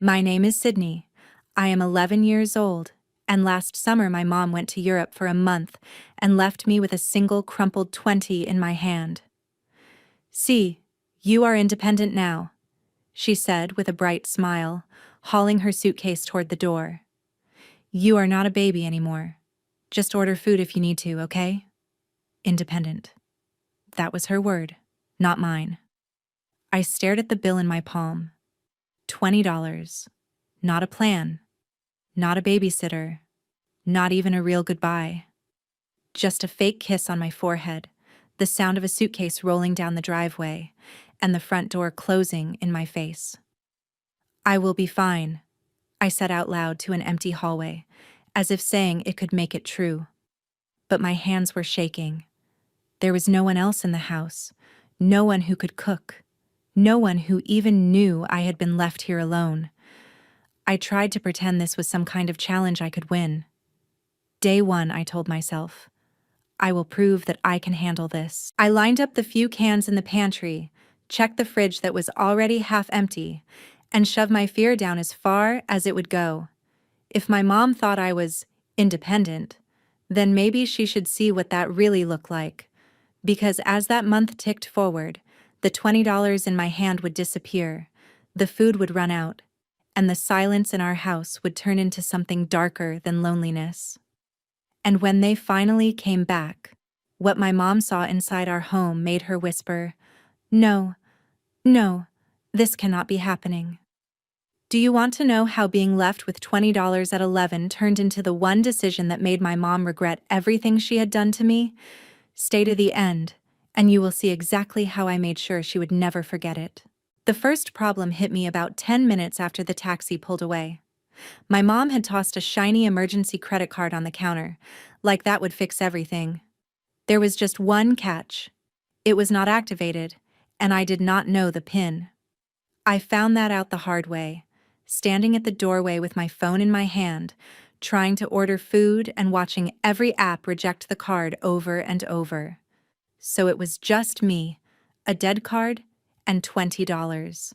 My name is Sydney. I am 11 years old, and last summer my mom went to Europe for a month and left me with a single crumpled 20 in my hand. See, you are independent now, she said with a bright smile, hauling her suitcase toward the door. You are not a baby anymore. Just order food if you need to, okay? Independent. That was her word, not mine. I stared at the bill in my palm. $20. Not a plan. Not a babysitter. Not even a real goodbye. Just a fake kiss on my forehead, the sound of a suitcase rolling down the driveway, and the front door closing in my face. I will be fine, I said out loud to an empty hallway, as if saying it could make it true. But my hands were shaking. There was no one else in the house, no one who could cook, no one who even knew I had been left here alone. I tried to pretend this was some kind of challenge I could win. Day one, I told myself. I will prove that I can handle this. I lined up the few cans in the pantry, checked the fridge that was already half empty, and shoved my fear down as far as it would go. If my mom thought I was independent, then maybe she should see what that really looked like. Because as that month ticked forward, the $20 in my hand would disappear, the food would run out, and the silence in our house would turn into something darker than loneliness. And when they finally came back, what my mom saw inside our home made her whisper, "No, no, this cannot be happening." Do you want to know how being left with $20 at 11 turned into the one decision that made my mom regret everything she had done to me? Stay to the end, and you will see exactly how I made sure she would never forget it. The first problem hit me about 10 minutes after the taxi pulled away. My mom had tossed a shiny emergency credit card on the counter, like that would fix everything. There was just one catch. It was not activated, and I did not know the PIN. I found that out the hard way, standing at the doorway with my phone in my hand, trying to order food and watching every app reject the card over and over. So it was just me, a dead card, and $20.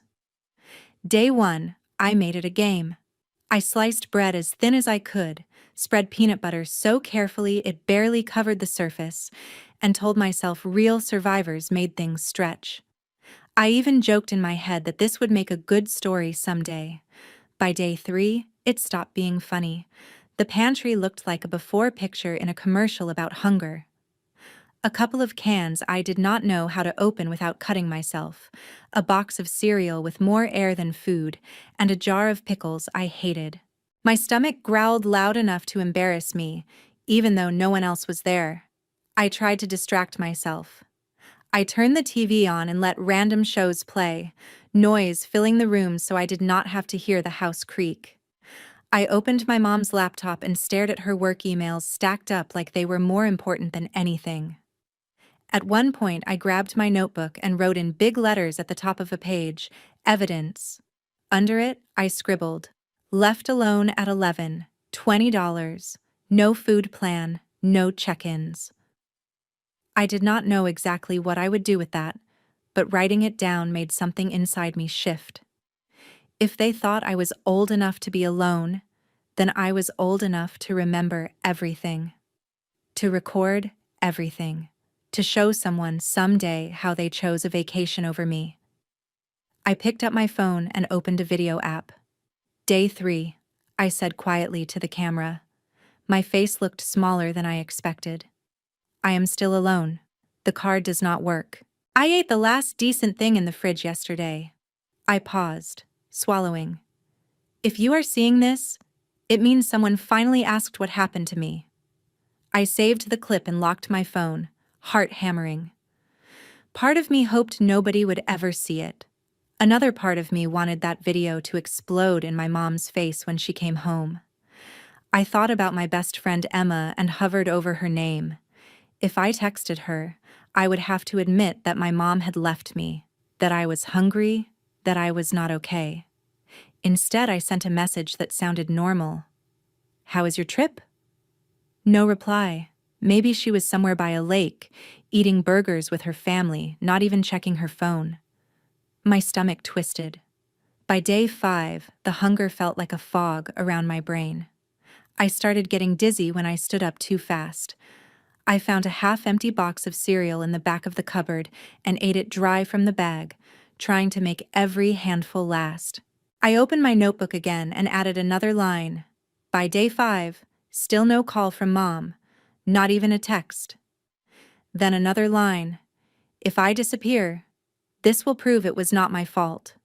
Day one, I made it a game. I sliced bread as thin as I could, spread peanut butter so carefully it barely covered the surface, and told myself real survivors made things stretch. I even joked in my head that this would make a good story someday. By day 3, it stopped being funny. The pantry looked like a before picture in a commercial about hunger. A couple of cans I did not know how to open without cutting myself, a box of cereal with more air than food, and a jar of pickles I hated. My stomach growled loud enough to embarrass me, even though no one else was there. I tried to distract myself. I turned the TV on and let random shows play, noise filling the room so I did not have to hear the house creak. I opened my mom's laptop and stared at her work emails stacked up like they were more important than anything. At one point, I grabbed my notebook and wrote in big letters at the top of a page, "Evidence." Under it, I scribbled, "Left alone at 11, $20, no food plan, no check-ins." I did not know exactly what I would do with that, but writing it down made something inside me shift. If they thought I was old enough to be alone, then I was old enough to remember everything, to record everything, to show someone someday how they chose a vacation over me. I picked up my phone and opened a video app. Day 3, I said quietly to the camera. My face looked smaller than I expected. I am still alone. The card does not work. I ate the last decent thing in the fridge yesterday. I paused, swallowing. If you are seeing this, it means someone finally asked what happened to me. I saved the clip and locked my phone, heart hammering. Part of me hoped nobody would ever see it. Another part of me wanted that video to explode in my mom's face when she came home. I thought about my best friend Emma and hovered over her name. If I texted her, I would have to admit that my mom had left me, that I was hungry, that I was not okay. Instead, I sent a message that sounded normal. "How is your trip?" No reply. Maybe she was somewhere by a lake, eating burgers with her family, not even checking her phone. My stomach twisted. By day 5, the hunger felt like a fog around my brain. I started getting dizzy when I stood up too fast. I found a half-empty box of cereal in the back of the cupboard and ate it dry from the bag, trying to make every handful last. I opened my notebook again and added another line. By day 5, still no call from Mom, not even a text. Then another line. If I disappear, this will prove it was not my fault.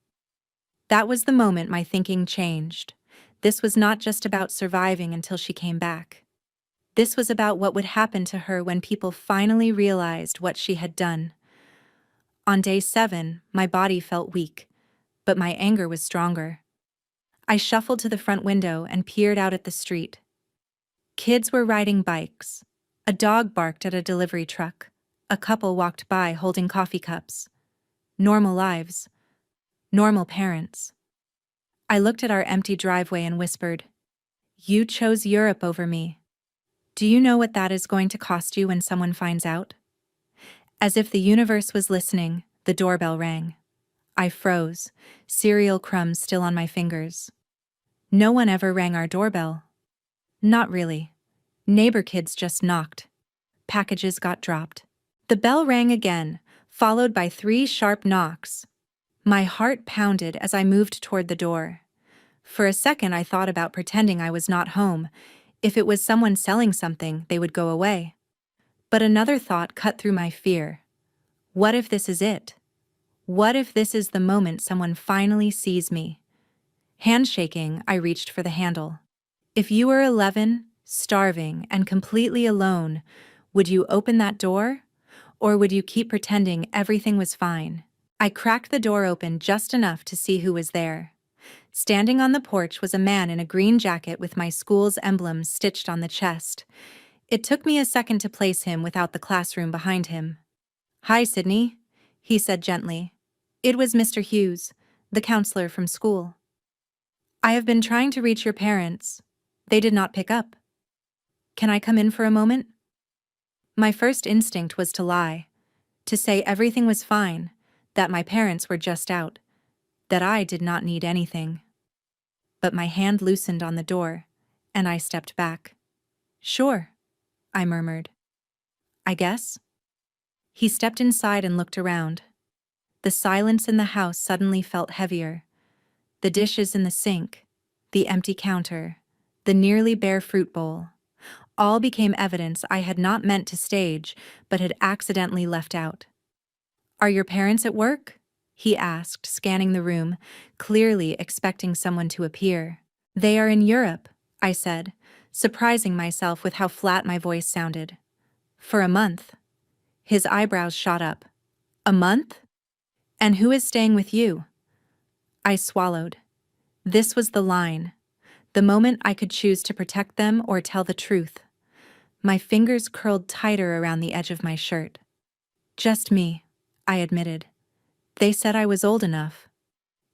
That was the moment my thinking changed. This was not just about surviving until she came back. This was about what would happen to her when people finally realized what she had done. On day 7, my body felt weak, but my anger was stronger. I shuffled to the front window and peered out at the street. Kids were riding bikes. A dog barked at a delivery truck. A couple walked by holding coffee cups. Normal lives. Normal parents. I looked at our empty driveway and whispered, "You chose Europe over me. Do you know what that is going to cost you when someone finds out?" As if the universe was listening, the doorbell rang. I froze, cereal crumbs still on my fingers. No one ever rang our doorbell. Not really. Neighbor kids just knocked. Packages got dropped. The bell rang again, followed by 3 sharp knocks. My heart pounded as I moved toward the door. For a second I thought about pretending I was not home. If it was someone selling something, they would go away. But another thought cut through my fear. What if this is it? What if this is the moment someone finally sees me? Handshaking, I reached for the handle. If you were 11, starving, and completely alone, would you open that door? Or would you keep pretending everything was fine? I cracked the door open just enough to see who was there. Standing on the porch was a man in a green jacket with my school's emblem stitched on the chest. It took me a second to place him without the classroom behind him. "Hi, Sydney," he said gently. It was Mr. Hughes, the counselor from school. "I have been trying to reach your parents. They did not pick up. Can I come in for a moment?" My first instinct was to lie, to say everything was fine, that my parents were just out, that I did not need anything. But my hand loosened on the door, and I stepped back. "Sure," I murmured. "I guess." He stepped inside and looked around. The silence in the house suddenly felt heavier. The dishes in the sink, the empty counter, the nearly bare fruit bowl, all became evidence I had not meant to stage, but had accidentally left out. "Are your parents at work?" he asked, scanning the room, clearly expecting someone to appear. "They are in Europe," I said, surprising myself with how flat my voice sounded. "For a month." His eyebrows shot up. "A month? And who is staying with you?" I swallowed. This was the line, the moment I could choose to protect them or tell the truth. My fingers curled tighter around the edge of my shirt. "Just me," I admitted. "They said I was old enough."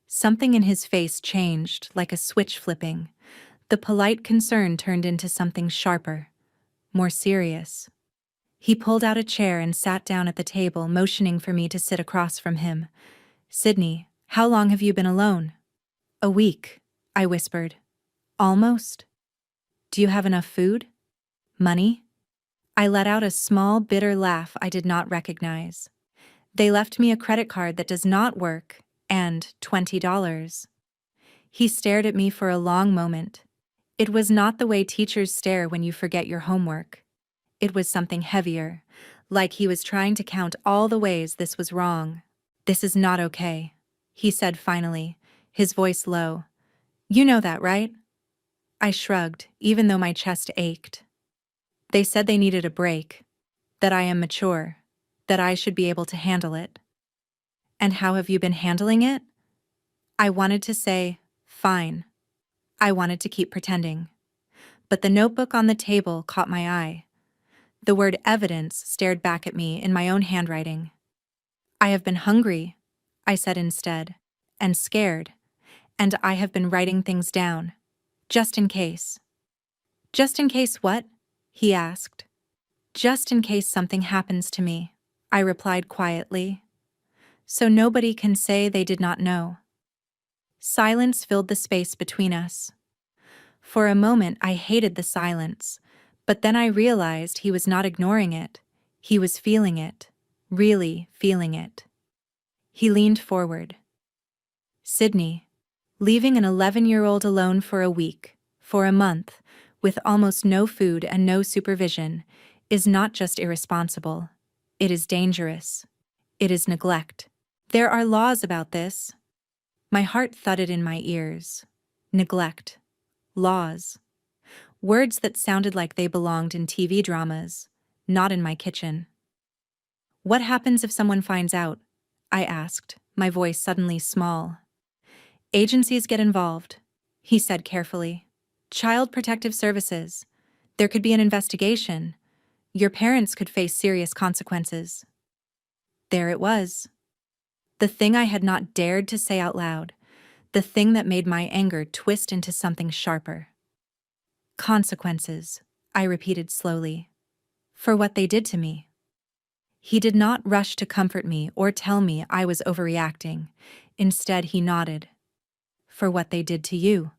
Something in his face changed, like a switch flipping. The polite concern turned into something sharper, more serious. He pulled out a chair and sat down at the table, motioning for me to sit across from him. "Sydney, how long have you been alone?" "A week," I whispered. "Almost." "Do you have enough food? Money?" I let out a small, bitter laugh I did not recognize. "They left me a credit card that does not work, and $20. He stared at me for a long moment. It was not the way teachers stare when you forget your homework. It was something heavier, like he was trying to count all the ways this was wrong. "This is not okay," he said finally, his voice low. "You know that, right?" I shrugged, even though my chest ached. "They said they needed a break, that I am mature, that I should be able to handle it." "And how have you been handling it?" I wanted to say, fine. I wanted to keep pretending. But the notebook on the table caught my eye. The word evidence stared back at me in my own handwriting. "I have been hungry," I said instead, "and scared, and I have been writing things down, just in case." "Just in case what?" he asked. "Just in case something happens to me," I replied quietly. "So nobody can say they did not know." Silence filled the space between us. For a moment, I hated the silence, but then I realized he was not ignoring it. He was feeling it, really feeling it. He leaned forward. Sydney, leaving an 11-year-old alone for a week, for a month, with almost no food and no supervision, is not just irresponsible. It is dangerous. It is neglect. There are laws about this. My heart thudded in my ears. Neglect. Laws. Words that sounded like they belonged in TV dramas, not in my kitchen. What happens if someone finds out? I asked, my voice suddenly small. Agencies get involved, he said carefully. Child Protective Services. There could be an investigation. Your parents could face serious consequences. There it was. The thing I had not dared to say out loud. The thing that made my anger twist into something sharper. Consequences, I repeated slowly. For what they did to me. He did not rush to comfort me or tell me I was overreacting. Instead, he nodded. For what they did to you.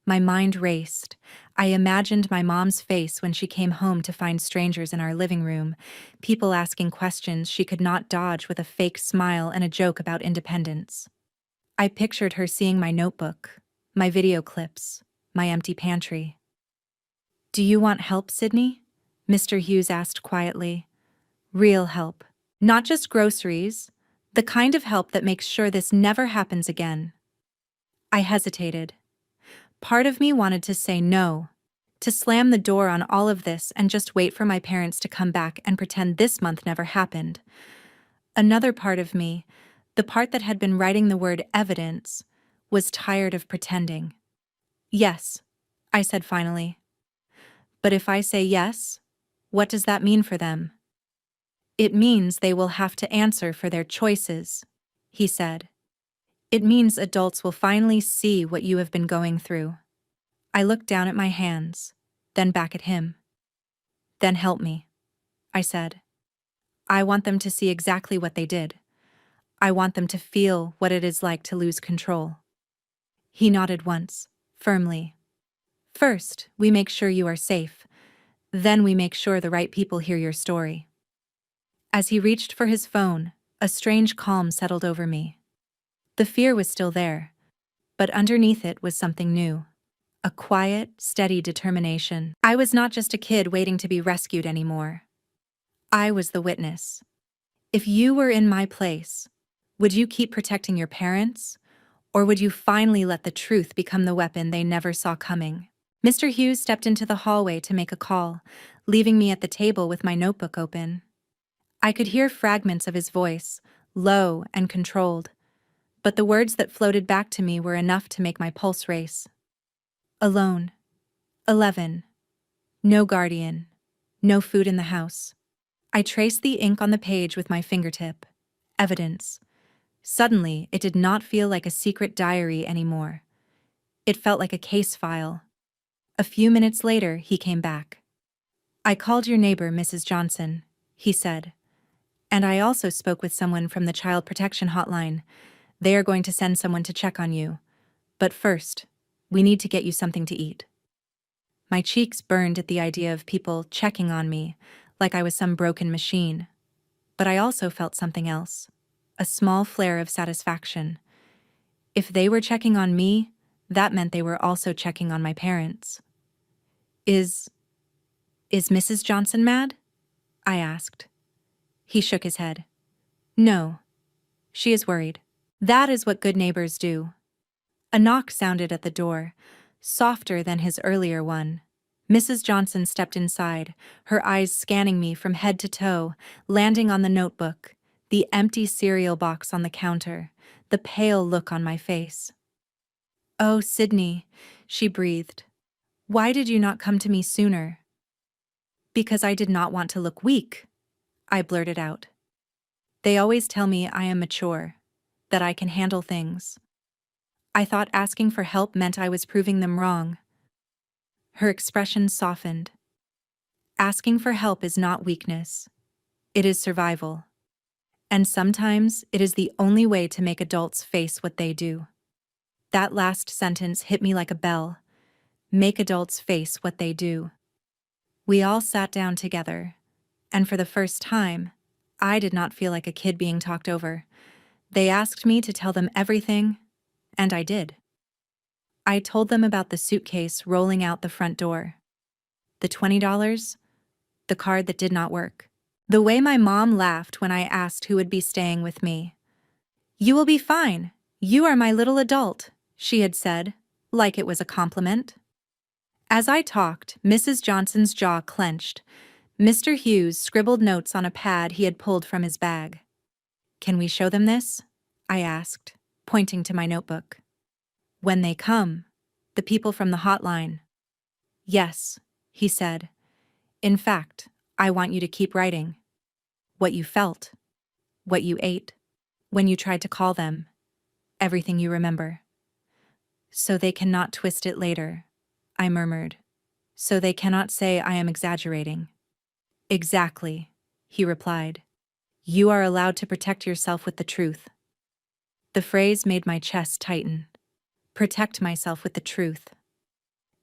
My mind raced. I imagined my mom's face when she came home to find strangers in our living room, people asking questions she could not dodge with a fake smile and a joke about independence. I pictured her seeing my notebook, my video clips, my empty pantry. Do you want help, Sydney? Mr. Hughes asked quietly. Real help. Not just groceries. The kind of help that makes sure this never happens again. I hesitated. Part of me wanted to say no, to slam the door on all of this and just wait for my parents to come back and pretend this month never happened. Another part of me, the part that had been writing the word evidence, was tired of pretending. Yes, I said finally. But if I say yes, what does that mean for them? It means they will have to answer for their choices, he said. It means adults will finally see what you have been going through. I looked down at my hands, then back at him. Then help me, I said. I want them to see exactly what they did. I want them to feel what it is like to lose control. He nodded once, firmly. First, we make sure you are safe. Then we make sure the right people hear your story. As he reached for his phone, a strange calm settled over me. The fear was still there, but underneath it was something new. A quiet, steady determination. I was not just a kid waiting to be rescued anymore. I was the witness. If you were in my place, would you keep protecting your parents, or would you finally let the truth become the weapon they never saw coming? Mr. Hughes stepped into the hallway to make a call, leaving me at the table with my notebook open. I could hear fragments of his voice, low and controlled, but the words that floated back to me were enough to make my pulse race. Alone. 11. No guardian. No food in the house. I traced the ink on the page with my fingertip. Evidence. Suddenly, it did not feel like a secret diary anymore. It felt like a case file. A few minutes later, he came back. I called your neighbor, Mrs. Johnson, he said. And I also spoke with someone from the Child Protection Hotline. They are going to send someone to check on you. But first, we need to get you something to eat. My cheeks burned at the idea of people checking on me, like I was some broken machine. But I also felt something else, a small flare of satisfaction. If they were checking on me, that meant they were also checking on my parents. Is Mrs. Johnson mad? I asked. He shook his head. No. She is worried. That is what good neighbors do. A knock sounded at the door, softer than his earlier one. Mrs. Johnson stepped inside, her eyes scanning me from head to toe, landing on the notebook, the empty cereal box on the counter, the pale look on my face. Oh, Sydney, she breathed. Why did you not come to me sooner? Because I did not want to look weak, I blurted out. They always tell me I am mature, that I can handle things. I thought asking for help meant I was proving them wrong. Her expression softened. Asking for help is not weakness. It is survival. And sometimes it is the only way to make adults face what they do. That last sentence hit me like a bell. Make adults face what they do. We all sat down together, and for the first time, I did not feel like a kid being talked over. They asked me to tell them everything, and I did. I told them about the suitcase rolling out the front door, the $20, the card that did not work, the way my mom laughed when I asked who would be staying with me. "You will be fine. You are my little adult," she had said, like it was a compliment. As I talked, Mrs. Johnson's jaw clenched. Mr. Hughes scribbled notes on a pad he had pulled from his bag. "Can we show them this?" I asked, pointing to my notebook. "When they come, the people from the hotline." "Yes," he said. "In fact, I want you to keep writing. What you felt, what you ate, when you tried to call them, everything you remember." "So they cannot twist it later," I murmured. "So they cannot say I am exaggerating." "Exactly," he replied. "You are allowed to protect yourself with the truth." The phrase made my chest tighten. Protect myself with the truth.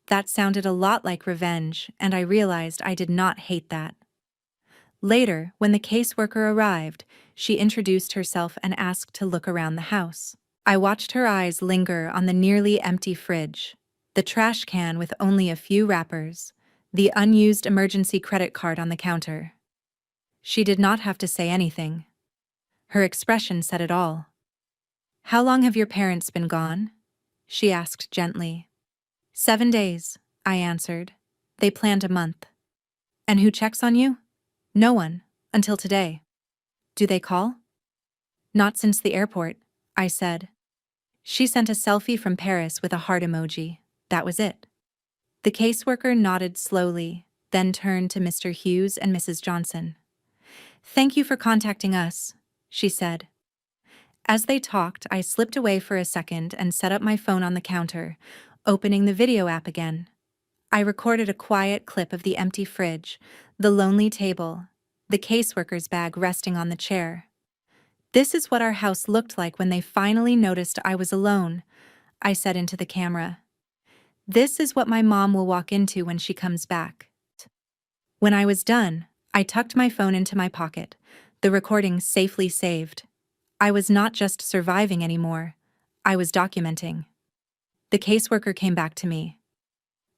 That sounded a lot like revenge, and I realized I did not hate that. Later, when the caseworker arrived, she introduced herself and asked to look around the house. I watched her eyes linger on the nearly empty fridge, the trash can with only a few wrappers, the unused emergency credit card on the counter. She did not have to say anything. Her expression said it all. "How long have your parents been gone?" she asked gently. 7 days, I answered. "They planned a month." "And who checks on you?" "No one, until today." "Do they call?" "Not since the airport," I said. She sent a selfie from Paris with a heart emoji. That was it. The caseworker nodded slowly, then turned to Mr. Hughes and Mrs. Johnson. "Thank you for contacting us," she said. As they talked, I slipped away for a second and set up my phone on the counter, opening the video app again. I recorded a quiet clip of the empty fridge, the lonely table, the caseworker's bag resting on the chair. "This is what our house looked like when they finally noticed I was alone," I said into the camera. "This is what my mom will walk into when she comes back." When I was done, I tucked my phone into my pocket, the recording safely saved. I was not just surviving anymore, I was documenting. The caseworker came back to me.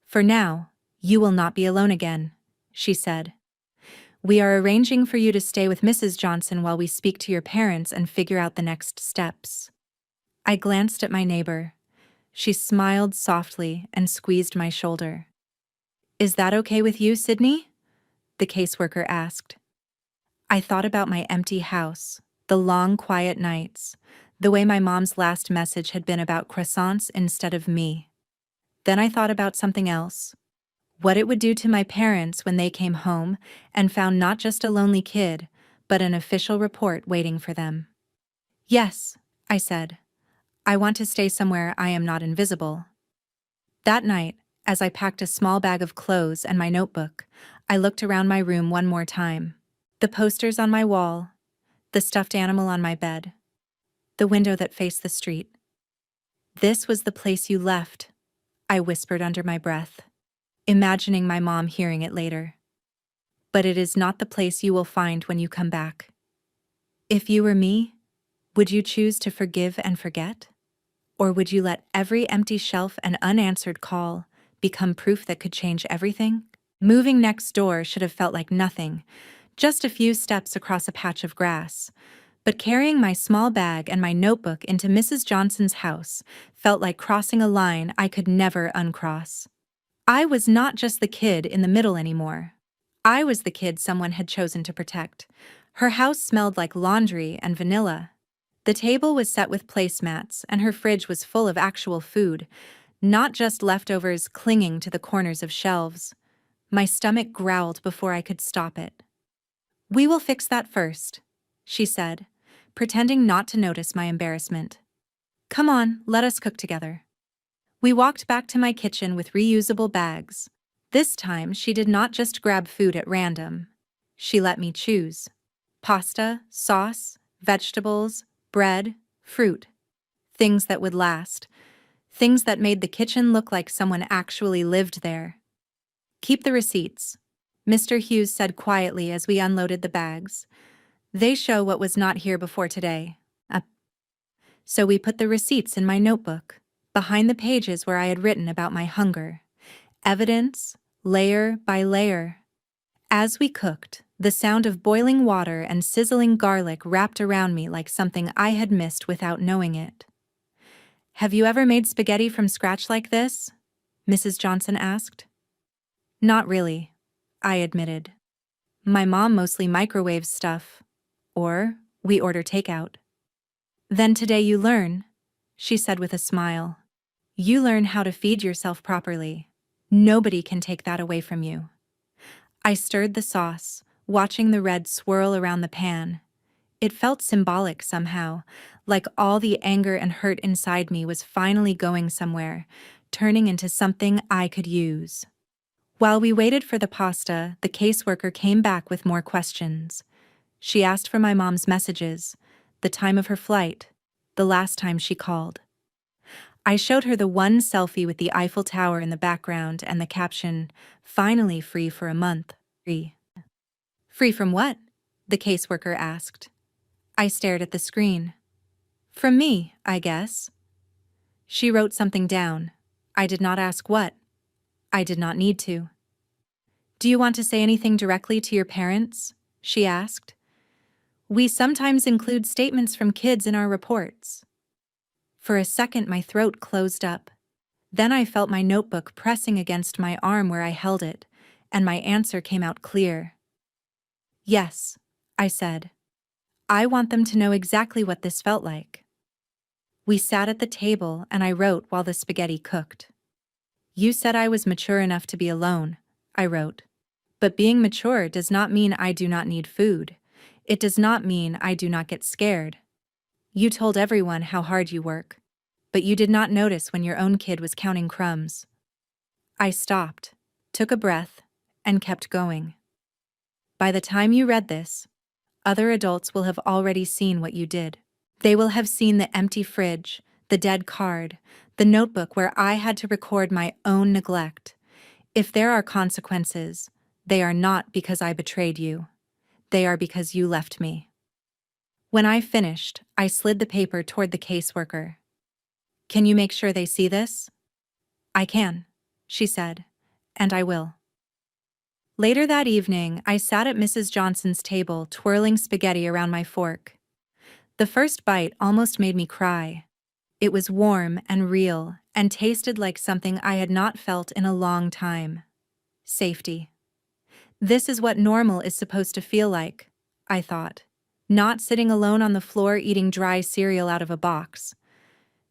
"For now, you will not be alone again," she said. "We are arranging for you to stay with Mrs. Johnson while we speak to your parents and figure out the next steps." I glanced at my neighbor. She smiled softly and squeezed my shoulder. "Is that okay with you, Sydney?" the caseworker asked. I thought about my empty house, the long, quiet nights, the way my mom's last message had been about croissants instead of me. Then I thought about something else. What it would do to my parents when they came home and found not just a lonely kid, but an official report waiting for them. "Yes," I said. "I want to stay somewhere I am not invisible." That night, as I packed a small bag of clothes and my notebook, I looked around my room one more time. The posters on my wall, the stuffed animal on my bed, the window that faced the street. "This was the place you left," I whispered under my breath, imagining my mom hearing it later. "But it is not the place you will find when you come back." If you were me, would you choose to forgive and forget? Or would you let every empty shelf and unanswered call become proof that could change everything? Moving next door should have felt like nothing, just a few steps across a patch of grass. But carrying my small bag and my notebook into Mrs. Johnson's house felt like crossing a line I could never uncross. I was not just the kid in the middle anymore. I was the kid someone had chosen to protect. Her house smelled like laundry and vanilla. The table was set with placemats, and her fridge was full of actual food, not just leftovers clinging to the corners of shelves. My stomach growled before I could stop it. "We will fix that first," she said, pretending not to notice my embarrassment. "Come on, let us cook together." We walked back to my kitchen with reusable bags. This time, she did not just grab food at random. She let me choose. Pasta, sauce, vegetables, bread, fruit. Things that would last. Things that made the kitchen look like someone actually lived there. Keep the receipts, Mr. Hughes said quietly as we unloaded the bags. They show what was not here before today. So we put the receipts in my notebook, behind the pages where I had written about my hunger. Evidence, layer by layer. As we cooked, the sound of boiling water and sizzling garlic wrapped around me like something I had missed without knowing it. Have you ever made spaghetti from scratch like this? Mrs. Johnson asked. Not really, I admitted. My mom mostly microwaves stuff. Or we order takeout. Then today you learn, she said with a smile. You learn how to feed yourself properly. Nobody can take that away from you. I stirred the sauce, watching the red swirl around the pan. It felt symbolic somehow, like all the anger and hurt inside me was finally going somewhere, turning into something I could use. While we waited for the pasta, the caseworker came back with more questions. She asked for my mom's messages, the time of her flight, the last time she called. I showed her the one selfie with the Eiffel Tower in the background and the caption, "Finally free for a month." Free. Free from what? The caseworker asked. I stared at the screen. From me, I guess. She wrote something down. I did not ask what. I did not need to. Do you want to say anything directly to your parents? She asked. We sometimes include statements from kids in our reports. For a second, my throat closed up. Then I felt my notebook pressing against my arm where I held it, and my answer came out clear. Yes, I said. I want them to know exactly what this felt like. We sat at the table and I wrote while the spaghetti cooked. You said I was mature enough to be alone, I wrote. But being mature does not mean I do not need food. It does not mean I do not get scared. You told everyone how hard you work, but you did not notice when your own kid was counting crumbs. I stopped, took a breath, and kept going. By the time you read this, other adults will have already seen what you did. They will have seen the empty fridge, the dead card, the notebook where I had to record my own neglect. If there are consequences, they are not because I betrayed you. They are because you left me. When I finished, I slid the paper toward the caseworker. Can you make sure they see this? I can, she said, and I will. Later that evening, I sat at Mrs. Johnson's table twirling spaghetti around my fork. The first bite almost made me cry. It was warm and real and tasted like something I had not felt in a long time. Safety. This is what normal is supposed to feel like, I thought. Not sitting alone on the floor eating dry cereal out of a box.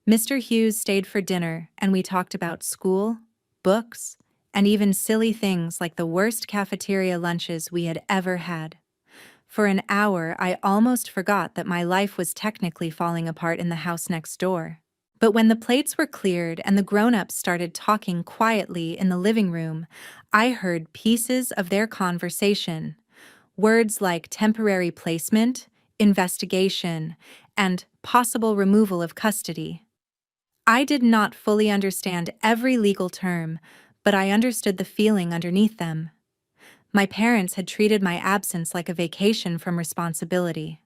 Mr. Hughes stayed for dinner and we talked about school, books, and even silly things like the worst cafeteria lunches we had ever had. For an hour, I almost forgot that my life was technically falling apart in the house next door. But when the plates were cleared and the grown-ups started talking quietly in the living room, I heard pieces of their conversation. Words like temporary placement, investigation, and possible removal of custody. I did not fully understand every legal term, but I understood the feeling underneath them. My parents had treated my absence like a vacation from responsibility.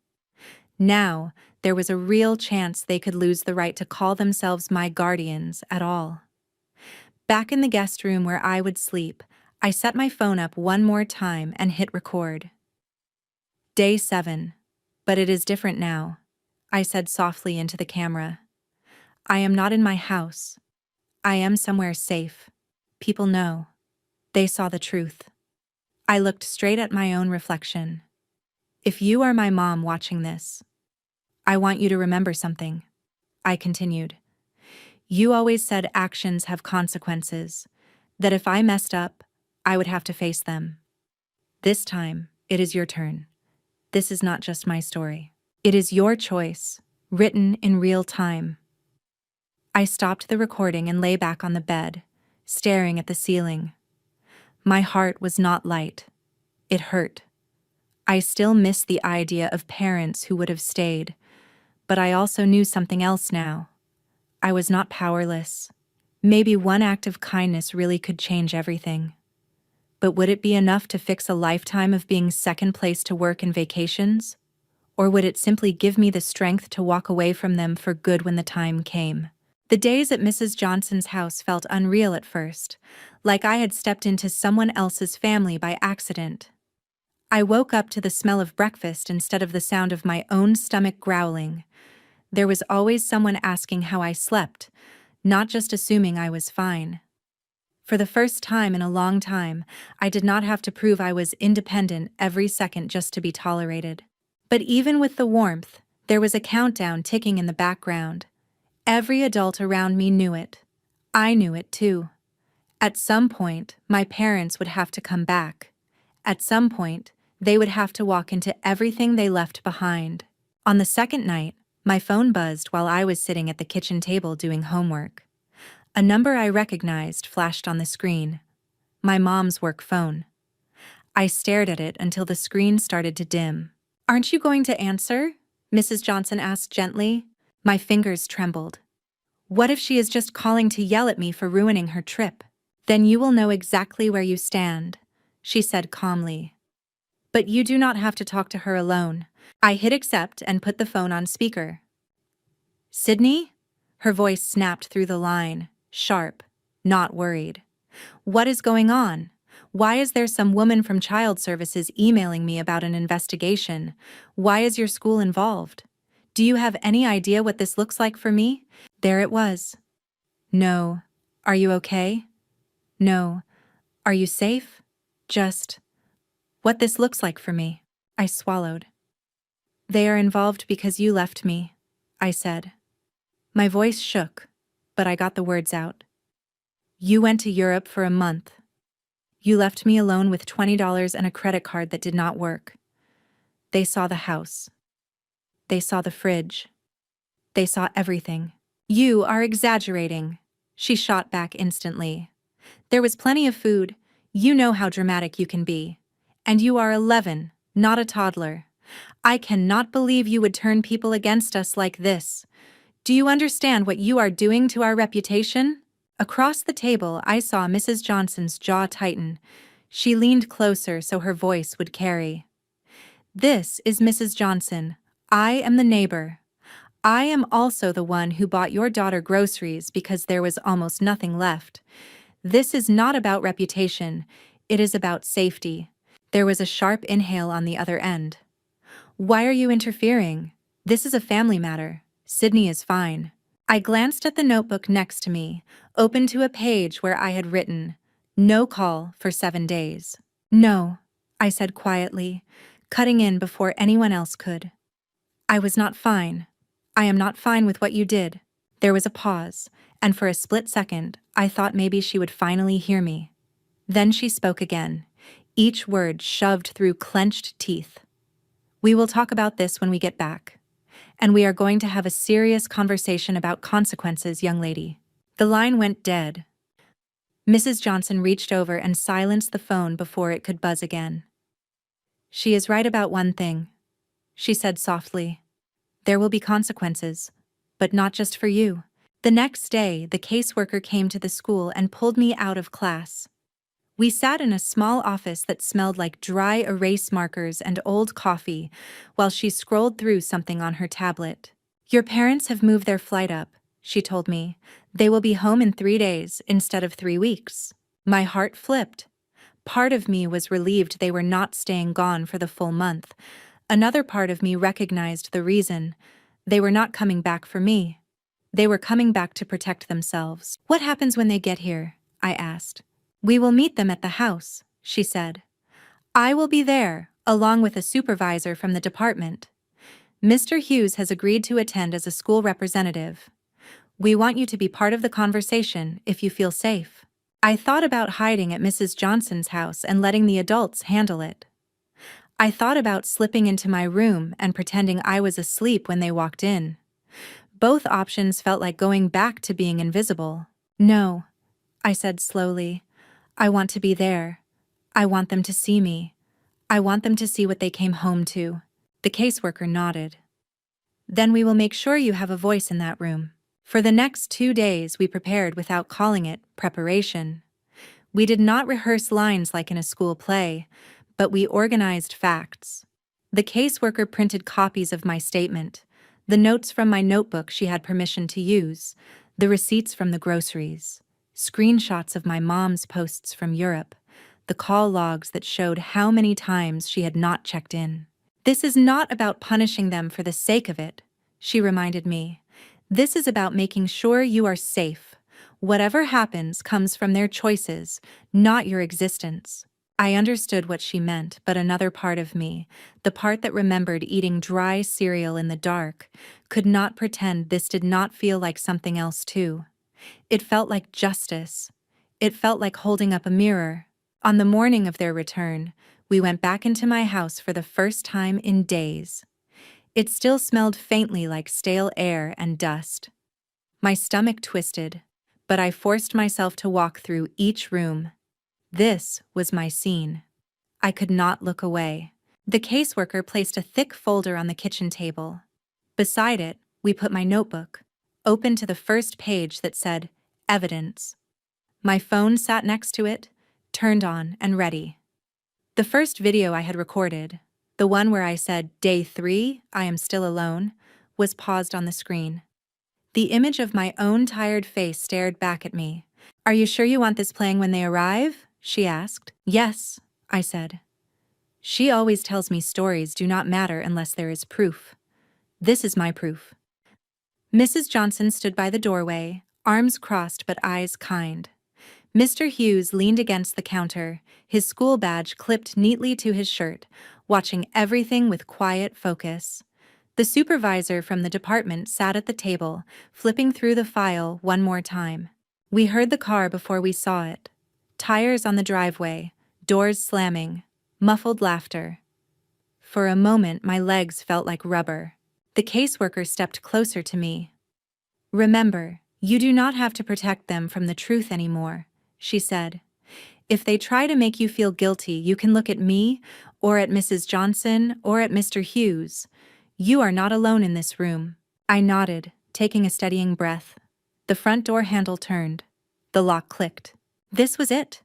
Now, there was a real chance they could lose the right to call themselves my guardians at all. Back in the guest room where I would sleep, I set my phone up one more time and hit record. Day 7. But it is different now, I said softly into the camera. I am not in my house. I am somewhere safe. People know. They saw the truth. I looked straight at my own reflection. If you are my mom watching this, I want you to remember something, I continued. You always said actions have consequences, that if I messed up, I would have to face them. This time, it is your turn. This is not just my story. It is your choice, written in real time. I stopped the recording and lay back on the bed, staring at the ceiling. My heart was not light. It hurt. I still missed the idea of parents who would have stayed, but I also knew something else now. I was not powerless. Maybe one act of kindness really could change everything. But would it be enough to fix a lifetime of being second place to work and vacations? Or would it simply give me the strength to walk away from them for good when the time came? The days at Mrs. Johnson's house felt unreal at first, like I had stepped into someone else's family by accident. I woke up to the smell of breakfast instead of the sound of my own stomach growling. There was always someone asking how I slept, not just assuming I was fine. For the first time in a long time, I did not have to prove I was independent every second just to be tolerated. But even with the warmth, there was a countdown ticking in the background. Every adult around me knew it. I knew it too. At some point, my parents would have to come back. At some point, they would have to walk into everything they left behind. On the second night, my phone buzzed while I was sitting at the kitchen table doing homework. A number I recognized flashed on the screen. My mom's work phone. I stared at it until the screen started to dim. "Aren't you going to answer?" Mrs. Johnson asked gently. My fingers trembled. What if she is just calling to yell at me for ruining her trip? "Then you will know exactly where you stand," she said calmly. "But you do not have to talk to her alone." I hit accept and put the phone on speaker. "Sydney?" Her voice snapped through the line, sharp, not worried. "What is going on? Why is there some woman from Child Services emailing me about an investigation? Why is your school involved? Do you have any idea what this looks like for me?" There it was. "No. Are you okay? No. Are you safe? Just what this looks like for me." I swallowed. "They are involved because you left me," I said. My voice shook, but I got the words out. "You went to Europe for a month. You left me alone with $20 and a credit card that did not work. They saw the house. They saw the fridge. They saw everything." "You are exaggerating," she shot back instantly. "There was plenty of food. You know how dramatic you can be. And you are 11, not a toddler. I cannot believe you would turn people against us like this. Do you understand what you are doing to our reputation?" Across the table, I saw Mrs. Johnson's jaw tighten. She leaned closer so her voice would carry. "This is Mrs. Johnson. I am the neighbor. I am also the one who bought your daughter groceries because there was almost nothing left. This is not about reputation. It is about safety." There was a sharp inhale on the other end. "Why are you interfering? This is a family matter. Sydney is fine." I glanced at the notebook next to me, open to a page where I had written, "No call for 7 days." "No," I said quietly, cutting in before anyone else could. "I was not fine. I am not fine with what you did." There was a pause, and for a split second, I thought maybe she would finally hear me. Then she spoke again, each word shoved through clenched teeth. "We will talk about this when we get back. And we are going to have a serious conversation about consequences, young lady." The line went dead. Mrs. Johnson reached over and silenced the phone before it could buzz again. "She is right about one thing," she said softly. "There will be consequences, but not just for you." The next day, the caseworker came to the school and pulled me out of class. We sat in a small office that smelled like dry erase markers and old coffee while she scrolled through something on her tablet. "Your parents have moved their flight up," she told me. "They will be home in 3 days instead of 3 weeks." My heart flipped. Part of me was relieved they were not staying gone for the full month. Another part of me recognized the reason. They were not coming back for me. They were coming back to protect themselves. "What happens when they get here?" I asked. "We will meet them at the house," she said. "I will be there, along with a supervisor from the department. Mr. Hughes has agreed to attend as a school representative. We want you to be part of the conversation if you feel safe." I thought about hiding at Mrs. Johnson's house and letting the adults handle it. I thought about slipping into my room and pretending I was asleep when they walked in. Both options felt like going back to being invisible. "No," I said slowly. "I want to be there. I want them to see me. I want them to see what they came home to." The caseworker nodded. "Then we will make sure you have a voice in that room." For the next 2 days, we prepared without calling it preparation. We did not rehearse lines like in a school play, but we organized facts. The caseworker printed copies of my statement, the notes from my notebook she had permission to use, the receipts from the groceries, screenshots of my mom's posts from Europe, the call logs that showed how many times she had not checked in. This is not about punishing them for the sake of it, she reminded me. This is about making sure you are safe. Whatever happens comes from their choices, not your existence. I understood what she meant, but another part of me, the part that remembered eating dry cereal in the dark, could not pretend this did not feel like something else too. It felt like justice. It felt like holding up a mirror. On the morning of their return, we went back into my house for the first time in days. It still smelled faintly like stale air and dust. My stomach twisted, but I forced myself to walk through each room. This was my scene. I could not look away. The caseworker placed a thick folder on the kitchen table. Beside it, we put my notebook, open to the first page that said, Evidence. My phone sat next to it, turned on and ready. The first video I had recorded, the one where I said, Day 3, I am still alone, was paused on the screen. The image of my own tired face stared back at me. Are you sure you want this playing when they arrive? She asked. Yes, I said. She always tells me stories do not matter unless there is proof. This is my proof. Mrs. Johnson stood by the doorway, arms crossed but eyes kind. Mr. Hughes leaned against the counter, his school badge clipped neatly to his shirt, watching everything with quiet focus. The supervisor from the department sat at the table, flipping through the file one more time. We heard the car before we saw it. Tires on the driveway, doors slamming, muffled laughter. For a moment, my legs felt like rubber. The caseworker stepped closer to me. Remember, you do not have to protect them from the truth anymore, she said. If they try to make you feel guilty, you can look at me, or at Mrs. Johnson, or at Mr. Hughes. You are not alone in this room. I nodded, taking a steadying breath. The front door handle turned. The lock clicked. This was it.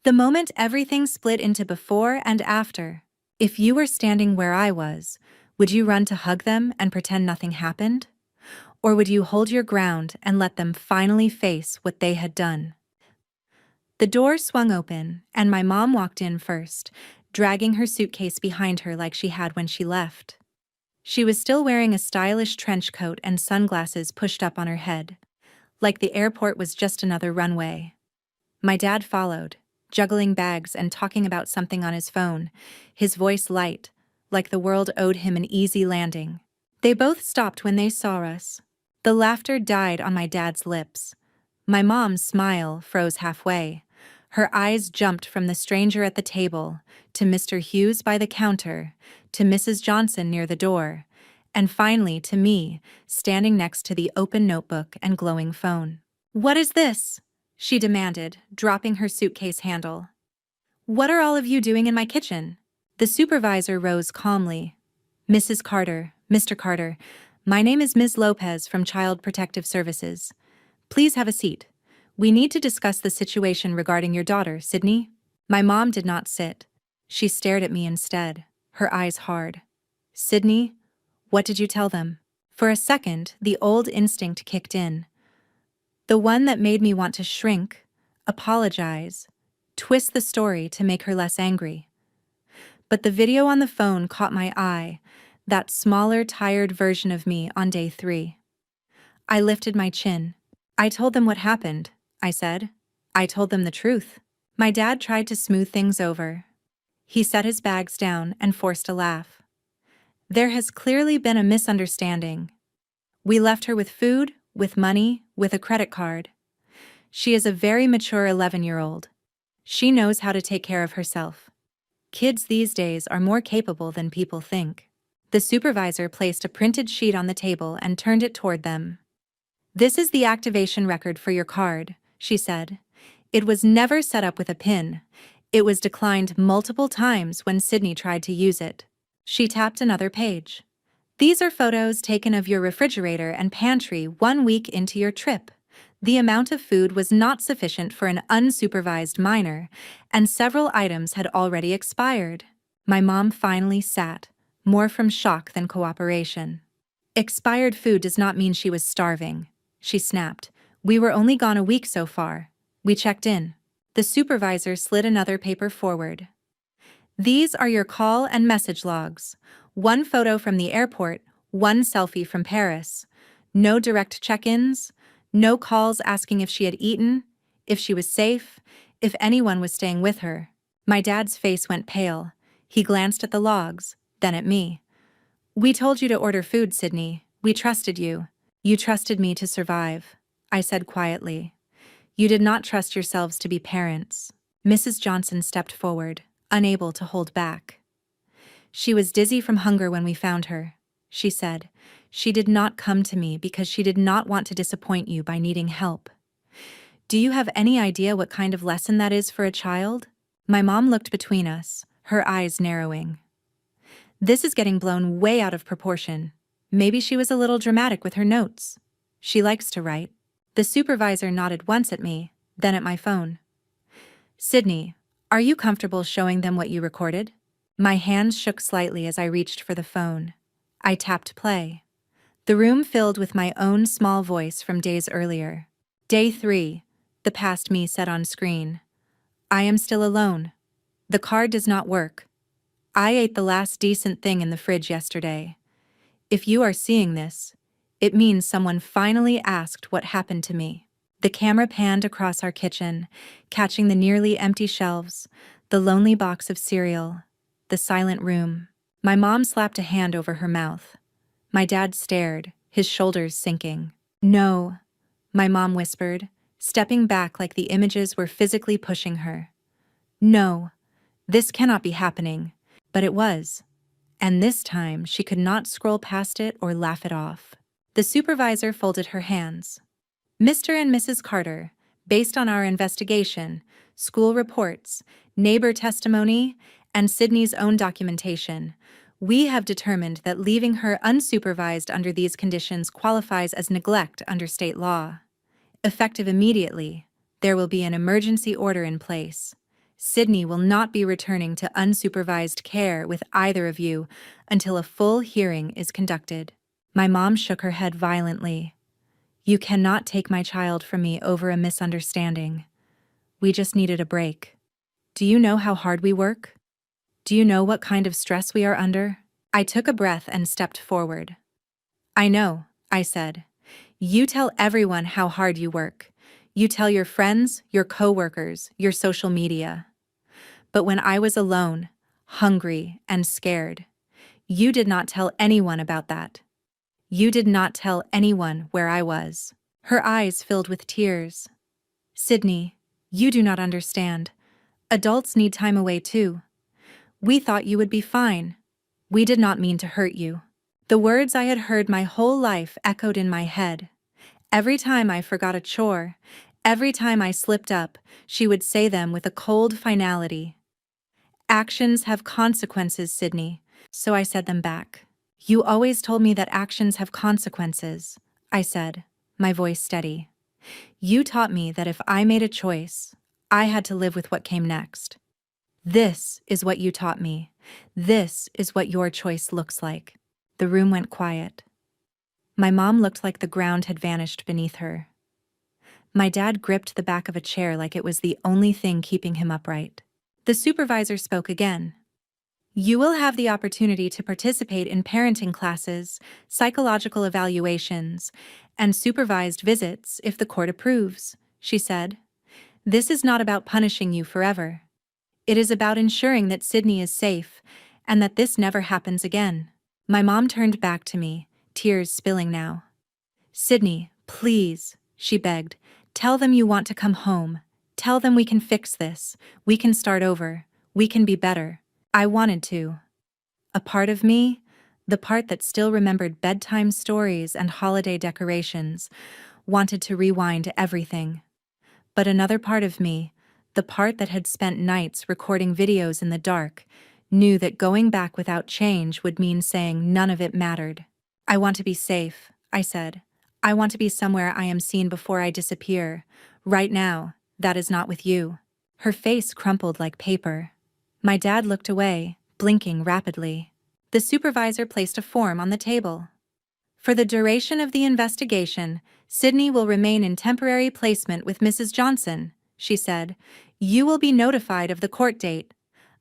The moment everything split into before and after. If you were standing where I was, would you run to hug them and pretend nothing happened? Or would you hold your ground and let them finally face what they had done? The door swung open, and my mom walked in first, dragging her suitcase behind her like she had when she left. She was still wearing a stylish trench coat and sunglasses pushed up on her head, like the airport was just another runway. My dad followed, juggling bags and talking about something on his phone, his voice light, like the world owed him an easy landing. They both stopped when they saw us. The laughter died on my dad's lips. My mom's smile froze halfway. Her eyes jumped from the stranger at the table, to Mr. Hughes by the counter, to Mrs. Johnson near the door, and finally to me, standing next to the open notebook and glowing phone. What is this? She demanded, dropping her suitcase handle. What are all of you doing in my kitchen? The supervisor rose calmly. Mrs. Carter, Mr. Carter, my name is Ms. Lopez from Child Protective Services. Please have a seat. We need to discuss the situation regarding your daughter, Sydney. My mom did not sit. She stared at me instead, her eyes hard. Sydney, what did you tell them? For a second, the old instinct kicked in. The one that made me want to shrink, apologize, twist the story to make her less angry. But the video on the phone caught my eye, that smaller, tired version of me on day 3. I lifted my chin. I told them what happened, I said. I told them the truth. My dad tried to smooth things over. He set his bags down and forced a laugh. There has clearly been a misunderstanding. We left her with food, with money, with a credit card. She is a very mature 11-year-old. She knows how to take care of herself. Kids these days are more capable than people think. The supervisor placed a printed sheet on the table and turned it toward them. This is the activation record for your card, she said. It was never set up with a PIN. It was declined multiple times when Sydney tried to use it. She tapped another page. These are photos taken of your refrigerator and pantry 1 week into your trip. The amount of food was not sufficient for an unsupervised minor, and several items had already expired. My mom finally sat, more from shock than cooperation. Expired food does not mean she was starving, she snapped. We were only gone a week so far. We checked in. The supervisor slid another paper forward. These are your call and message logs. 1 photo from the airport, 1 selfie from Paris. No direct check-ins, no calls asking if she had eaten, if she was safe, if anyone was staying with her. My dad's face went pale. He glanced at the logs, then at me. We told you to order food, Sydney. We trusted you. You trusted me to survive, I said quietly. You did not trust yourselves to be parents. Mrs. Johnson stepped forward, unable to hold back. She was dizzy from hunger when we found her, she said. She did not come to me because she did not want to disappoint you by needing help. Do you have any idea what kind of lesson that is for a child? My mom looked between us, her eyes narrowing. This is getting blown way out of proportion. Maybe she was a little dramatic with her notes. She likes to write. The supervisor nodded once at me, then at my phone. Sydney, are you comfortable showing them what you recorded? My hands shook slightly as I reached for the phone. I tapped play. The room filled with my own small voice from days earlier. Day 3, the past me said on screen. I am still alone. The card does not work. I ate the last decent thing in the fridge yesterday. If you are seeing this, it means someone finally asked what happened to me. The camera panned across our kitchen, catching the nearly empty shelves, the lonely box of cereal, the silent room. My mom slapped a hand over her mouth. My dad stared, his shoulders sinking. No, my mom whispered, stepping back like the images were physically pushing her. No, this cannot be happening. But it was. And this time she could not scroll past it or laugh it off. The supervisor folded her hands. Mr. and Mrs. Carter, based on our investigation, school reports, neighbor testimony, and Sydney's own documentation, we have determined that leaving her unsupervised under these conditions qualifies as neglect under state law. Effective immediately, there will be an emergency order in place. Sydney will not be returning to unsupervised care with either of you until a full hearing is conducted. My mom shook her head violently. You cannot take my child from me over a misunderstanding. We just needed a break. Do you know how hard we work? Do you know what kind of stress we are under? I took a breath and stepped forward. I know, I said. You tell everyone how hard you work. You tell your friends, your coworkers, your social media. But when I was alone, hungry, and scared, you did not tell anyone about that. You did not tell anyone where I was. Her eyes filled with tears. Sydney, you do not understand. Adults need time away too. We thought you would be fine. We did not mean to hurt you. The words I had heard my whole life echoed in my head. Every time I forgot a chore, every time I slipped up, she would say them with a cold finality. Actions have consequences, Sydney, so I said them back. You always told me that actions have consequences, I said, my voice steady. You taught me that if I made a choice, I had to live with what came next. This is what you taught me. This is what your choice looks like. The room went quiet. My mom looked like the ground had vanished beneath her. My dad gripped the back of a chair like it was the only thing keeping him upright. The supervisor spoke again. You will have the opportunity to participate in parenting classes, psychological evaluations, and supervised visits if the court approves, she said. This is not about punishing you forever. It is about ensuring that Sydney is safe and that this never happens again. My mom turned back to me, tears spilling now. Sydney, please, she begged, tell them you want to come home. Tell them we can fix this. We can start over. We can be better. I wanted to. A part of me, the part that still remembered bedtime stories and holiday decorations, wanted to rewind everything. But another part of me, the part that had spent nights recording videos in the dark, knew that going back without change would mean saying none of it mattered. "I want to be safe," I said. "I want to be somewhere I am seen before I disappear. Right now, that is not with you." Her face crumpled like paper. My dad looked away, blinking rapidly. The supervisor placed a form on the table. "For the duration of the investigation, Sydney will remain in temporary placement with Mrs. Johnson," she said. "You will be notified of the court date.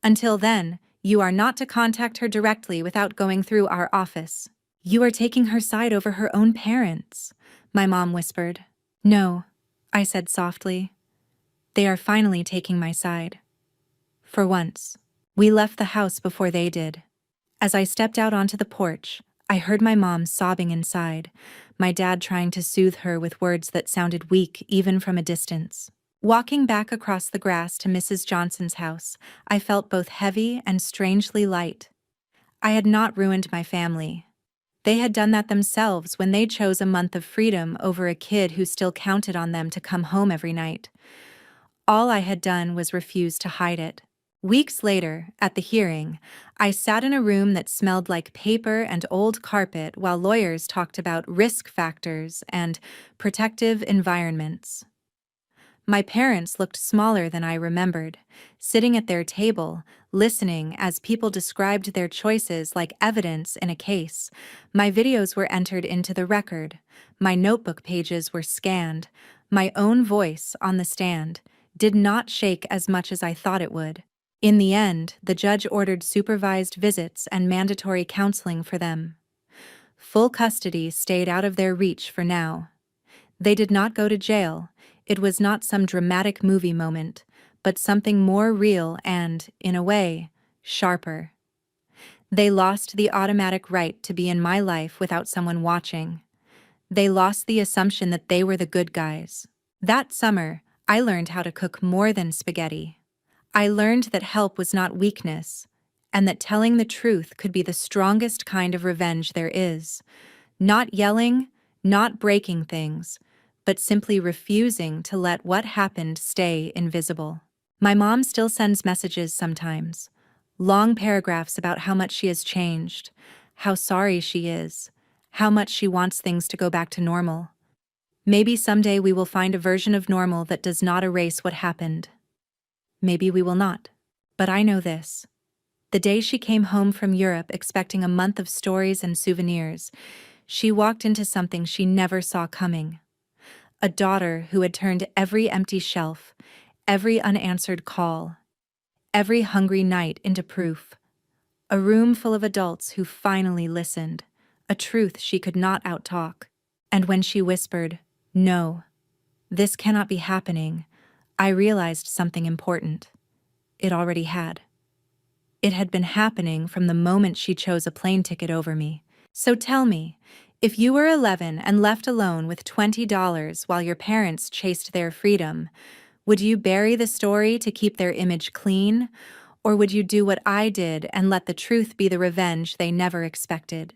Until then, you are not to contact her directly without going through our office." "You are taking her side over her own parents," my mom whispered. "No," I said softly. "They are finally taking my side. For once." We left the house before they did. As I stepped out onto the porch, I heard my mom sobbing inside, my dad trying to soothe her with words that sounded weak even from a distance. Walking back across the grass to Mrs. Johnson's house, I felt both heavy and strangely light. I had not ruined my family. They had done that themselves when they chose a month of freedom over a kid who still counted on them to come home every night. All I had done was refuse to hide it. Weeks later, at the hearing, I sat in a room that smelled like paper and old carpet while lawyers talked about risk factors and protective environments. My parents looked smaller than I remembered, sitting at their table, listening as people described their choices like evidence in a case. My videos were entered into the record. My notebook pages were scanned. My own voice on the stand did not shake as much as I thought it would. In the end, the judge ordered supervised visits and mandatory counseling for them. Full custody stayed out of their reach for now. They did not go to jail. It was not some dramatic movie moment, but something more real and, in a way, sharper. They lost the automatic right to be in my life without someone watching. They lost the assumption that they were the good guys. That summer, I learned how to cook more than spaghetti. I learned that help was not weakness, and that telling the truth could be the strongest kind of revenge there is. Not yelling, not breaking things, but simply refusing to let what happened stay invisible. My mom still sends messages sometimes, long paragraphs about how much she has changed, how sorry she is, how much she wants things to go back to normal. Maybe someday we will find a version of normal that does not erase what happened. Maybe we will not. But I know this. The day she came home from Europe expecting a month of stories and souvenirs, she walked into something she never saw coming. A daughter who had turned every empty shelf, every unanswered call, every hungry night into proof. A room full of adults who finally listened, a truth she could not outtalk. And when she whispered, "No, this cannot be happening," I realized something important. It already had. It had been happening from the moment she chose a plane ticket over me. So tell me, if you were 11 and left alone with $20 while your parents chased their freedom, would you bury the story to keep their image clean, or would you do what I did and let the truth be the revenge they never expected?